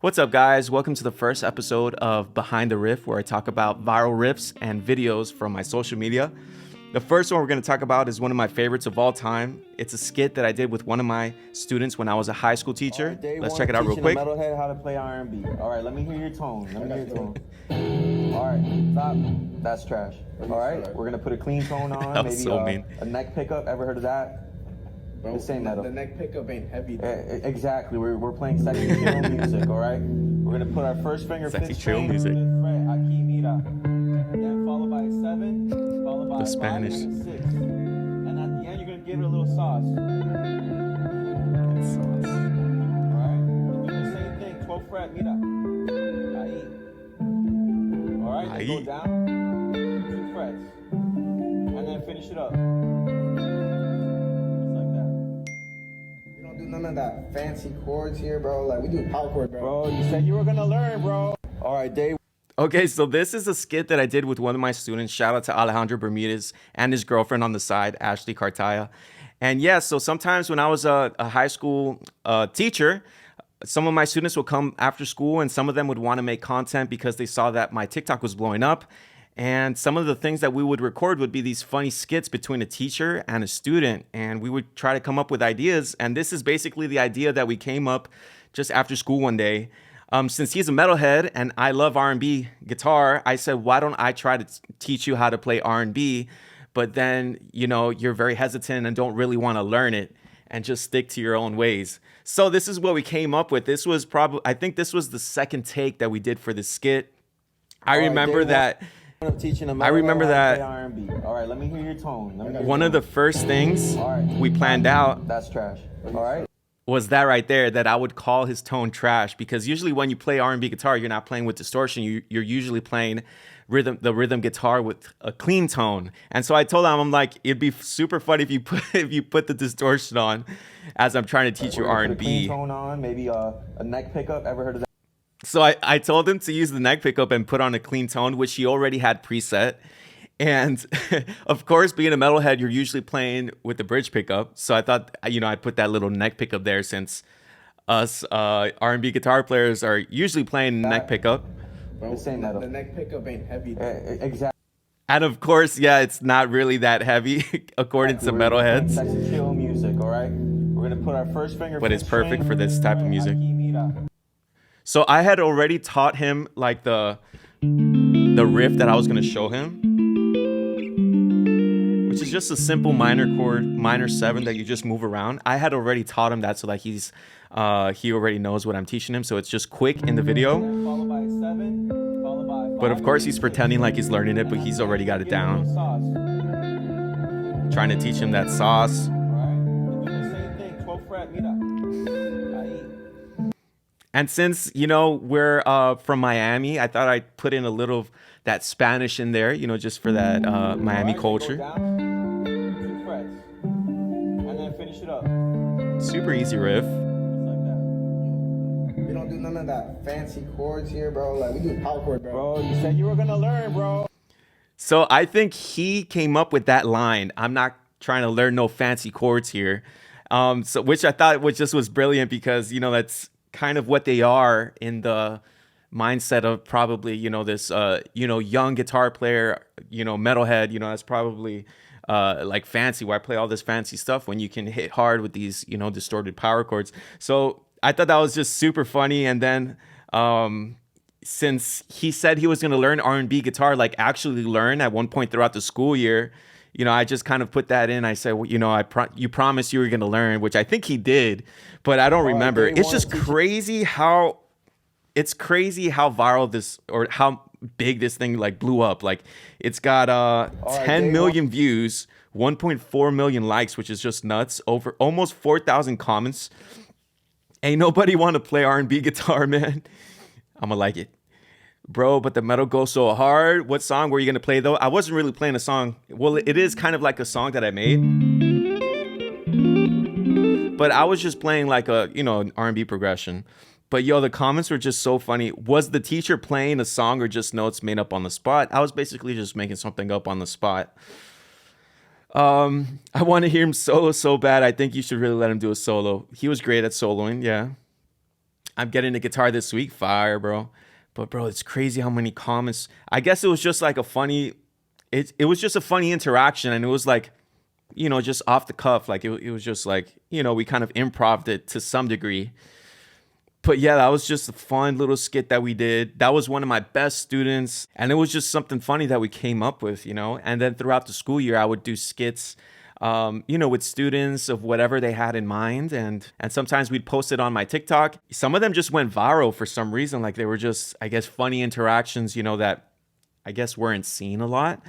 What's up, guys? Welcome to the first episode of Behind the Riff, where I talk about viral riffs and videos from my social media. The first one we're going to talk about is one of my favorites of all time. It's a skit that I did with one of my students when I was a high school teacher. Let's check it out real quick. Teaching a metalhead how to play RNB. All right, let me hear your tone. All right, stop. That's trash. All right, we're going to put a clean tone on. That was so mean. A neck pickup. Ever heard of that? Bro, the same metal. The neck pickup ain't heavy, though. Exactly. We're playing sexy chill music, all right? We're going to put our first finger Sexy fifth chill string, music. fret, aquí mira. Then followed by a 7, followed by The a 5 Spanish. and a 6. And at the end, you're going to give it a little sauce. All right? And do the same thing. 12th fret, mira. Ahí. All right? Then go Ahí. down 2 frets. And then finish it up. Just like that. We don't do none of that fancy chords here, bro. Like, we do power chord, bro. Bro, you said you were going to learn, bro. All right, Dave. Okay, so this is a skit that I did with one of my students. Shout out to Alejandro Bermudez and his girlfriend on the side, Ashley Cartaya. And yeah, so sometimes when I was a high school teacher, some of my students would come after school and some of them would want to make content because they saw that my TikTok was blowing up. And some of the things that we would record would be these funny skits between a teacher and a student. And we would try to come up with ideas. And this is basically the idea that we came up just after school one day. Since he's a metalhead and I love R&B guitar, I said, why don't I try to teach you how to play R&B? But then, you know, you're very hesitant and don't really want to learn it and just stick to your own ways. So this is what we came up with. This was I think this was the second take that we did for the skit. I remember that. I'm teaching a I remember that R&B. All right, let me hear your tone. one of the first things we planned out That's trash. All right. was that right there, that I would call his tone trash, because usually when you play R&B guitar, you're not playing with distortion. You're usually playing the rhythm guitar with a clean tone. And so I told him, I'm like, it'd be super funny if you put the distortion on as I'm trying to teach you R&B. Put a clean tone on, maybe a neck pickup. Ever heard of that? So I told him to use the neck pickup and put on a clean tone, which he already had preset. And of course, being a metalhead, you're usually playing with the bridge pickup. So I thought, I'd put that little neck pickup there, since us R&B guitar players are usually playing neck pickup. Bro, The same metal. the neck pickup ain't heavy, though. Exactly. And of course, yeah, it's not really that heavy according to metalheads, Sexy chill music, all right? We're going to put our first finger but it's fifth perfect string, for this type of music. aquí mira. So I had already taught him like the riff that I was going to show him, which is just a simple minor chord, minor 7 that you just move around. I had already taught him that, so that he already knows what I'm teaching him. So it's just quick in the video. Followed by a 7, followed by a 5, But of course he's pretending like he's learning it, but he's already got it down. Trying to teach him that sauce. All right? And do the same thing. 12th fret, mira. Ahí. And since, we're from Miami, I thought I'd put in a little of that Spanish in there, just for that Miami All right, culture. Go down 2 frets. And then finish it up. Super easy riff. Just like that. We don't do none of that fancy chords here, bro. Like, we do power chord, bro. Bro, you said you were going to learn, bro. So I think he came up with that line. I'm not trying to learn no fancy chords here. Which I thought was brilliant, because, that's kind of what they are in the mindset of probably, this, young guitar player, metalhead, that's probably like fancy. Why play all this fancy stuff when you can hit hard with these, distorted power chords? So I thought that was just super funny. And then since he said he was going to learn R&B guitar, like actually learn at one point throughout the school year, I just kind of put that in. I said, well, you promised you were going to learn, which I think he did, but I don't remember. It's just crazy how viral this, or how big this thing like blew up. Like, it's got 10 million views, 1.4 million likes, which is just nuts. Over almost 4,000 comments. Ain't nobody want to play R&B guitar, man. I'm gonna like it. Bro, but the metal goes so hard. What song were you going to play, though? I wasn't really playing a song. Well, it is kind of like a song that I made. But I was just playing like an R&B progression. But the comments were just so funny. Was the teacher playing a song or just notes made up on the spot? I was basically just making something up on the spot. I want to hear him solo so bad. I think you should really let him do a solo. He was great at soloing, yeah. I'm getting a guitar this week. Fire, bro. But bro, it's crazy how many comments. I guess it was just like a funny, it was just a funny interaction, and it was like, you know, just off the cuff. Like it was just like, you know, we kind of improv'd it to some degree. But yeah, that was just a fun little skit that we did. That was one of my best students, and it was just something funny that we came up with, you know. And then throughout the school year, I would do skits, you know, with students of whatever they had in mind, and sometimes we'd post it on my TikTok. Some of them just went viral for some reason, like they were just, I guess, funny interactions, you know, that I guess weren't seen a lot.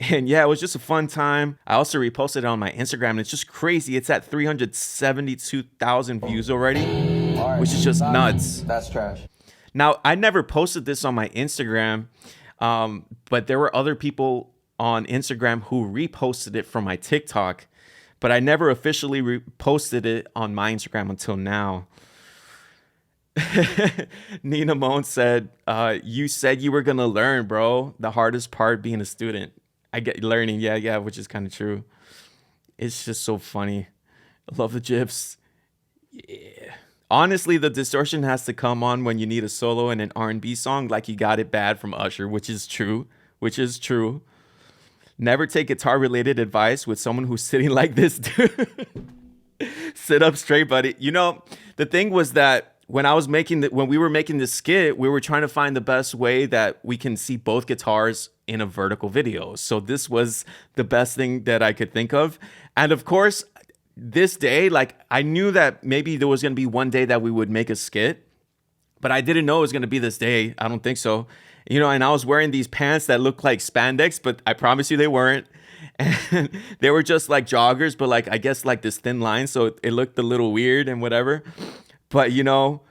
And yeah, it was just a fun time. I also reposted it on my Instagram, and it's just crazy. It's at 372,000 views already. Which is just nuts. That's trash. Now, I never posted this on my Instagram, but there were other people on Instagram who reposted it from my TikTok, but I never officially reposted it on my Instagram until now. Nina Moan said, you said you were going to learn, bro. The hardest part being a student. I get learning. Yeah, which is kind of true. It's just so funny. I love the GIFs. Yeah. Honestly, the distortion has to come on when you need a solo in an R&B song, like You Got It Bad from Usher, which is true. Never take guitar-related advice with someone who's sitting like this, dude. Sit up straight, buddy. You know, the thing was that when we were making this skit, we were trying to find the best way that we can see both guitars in a vertical video. So this was the best thing that I could think of. And of course, this day, like, I knew that maybe there was going to be one day that we would make a skit, but I didn't know it was going to be this day. I don't think so. You know, and I was wearing these pants that looked like spandex, but I promise you they weren't. And they were just like joggers, but like, I guess like this thin line. So it looked a little weird and whatever. But you know,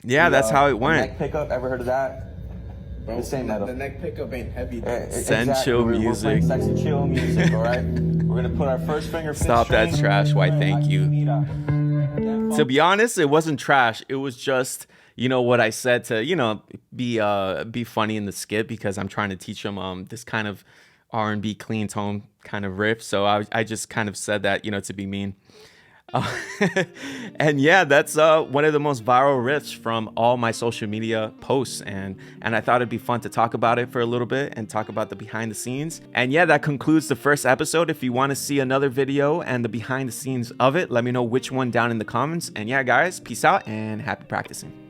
yeah, that's how it went. Neck pickup, ever heard of that? Bro, The same metal. The neck pickup ain't heavy. Though. Send chill We're music. playing sexy chill music, all right? We're going to put our first finger. Stop that trash. Why, thank you. To be honest, it wasn't trash. It was just, you know, what I said to, you know, be funny in the skit, because I'm trying to teach them this kind of R&B clean tone kind of riff. So I just kind of said that, you know, to be mean. And yeah, that's one of the most viral riffs from all my social media posts, and I thought it'd be fun to talk about it for a little bit and talk about the behind the scenes. And yeah, that concludes the first episode. If you want to see another video and the behind the scenes of it, let me know which one down in the comments. And yeah, guys, peace out and happy practicing.